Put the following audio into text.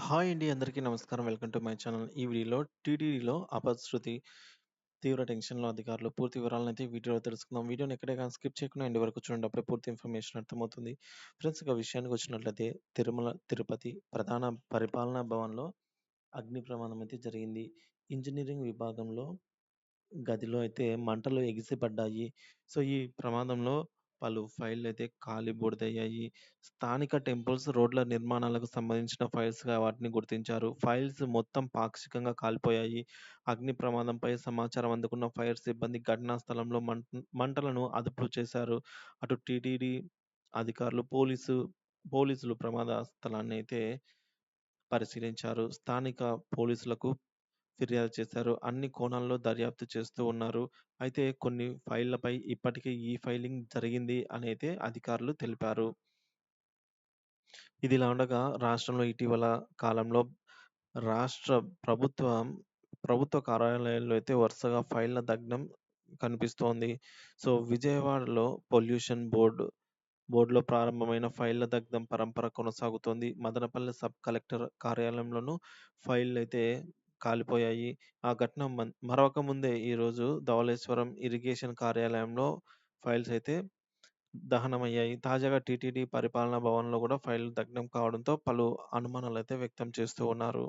Hi అండి. అందరికీ నమస్కారం. Welcome to my channel. ఈ వీడియోలో టీటీడీలో అపశృతి, తీవ్ర టెన్షన్‌లో అధికారులు పూర్తి వివరాలనైతే ఈ వీడియోలో తెలుసుకుందాం. వీడియోని ఎక్కడ గాని స్కిప్ చేయకుండా ఎండ్ వరకు చూడండి. అప్పుడే పూర్తి ఇన్ఫర్మేషన్ అర్థమవుతుంది. ఫ్రెండ్స్ ఇక విషయానికొచ్చినట్లయితే తిరుమల తిరుపతి ప్రధాన పరిపాలనా భవన్‌లో అగ్ని ప్రమాదం అయితే జరిగింది. ఇంజినీరింగ్ విభాగంలో గదిలో అయితే మంటలు ఎగిసిపడ్డాయి. సో, ఈ ప్రమాదంలో పలు ఫైళ్ళైతే కాలి బూడిదయ్యాయి. స్థానిక టెంపుల్స్, రోడ్ల నిర్మాణాలకు సంబంధించిన ఫైల్స్‌గా వాటిని గుర్తించారు. ఫైల్స్ మొత్తం పాక్షికంగా కాలిపోయాయి. అగ్ని ప్రమాదంపై సమాచారం అందుకున్న ఫైర్ సిబ్బంది ఘటనా స్థలంలో మంటలను అదుపు చేశారు. అటు టీటీడీ అధికారులు, పోలీసులు ప్రమాద స్థలాన్నయితే పరిశీలించారు. స్థానిక పోలీసులకు ఫిర్యాదు చేశారు. అన్ని కోణాల్లో దర్యాప్తు చేస్తూ ఉన్నారు. అయితే కొన్ని ఫైళ్ళపై ఇప్పటికే ఫైలింగ్ జరిగింది అనైతే అధికారులు తెలిపారు. ఇదిలా ఉండగా రాష్ట్రంలో ఇటీవల కాలంలో రాష్ట్ర ప్రభుత్వం ప్రభుత్వ కార్యాలయాల్లో అయితే వరుసగా ఫైళ్ళ దగ్ధం కనిపిస్తోంది. సో, విజయవాడలో పొల్యూషన్ బోర్డ్‌లో ప్రారంభమైన ఫైళ్ళ దగ్ధం పరంపర కొనసాగుతోంది. మదనపల్లె సబ్ కలెక్టర్ కార్యాలయంలోనూ ఫైళ్ళైతే కాలిపోయాయి. ఆ ఘటన మరవక ముందే ఈరోజు ధవళేశ్వరం ఇరిగేషన్ కార్యాలయంలో ఫైల్స్ అయితే దహనమయ్యాయి. తాజాగా టీటీడీ పరిపాలనా భవన్‌లో కూడా ఫైళ్లు దగ్ధం కావడంతో పలు అనుమానాలైతే వ్యక్తం చేస్తూ ఉన్నారు.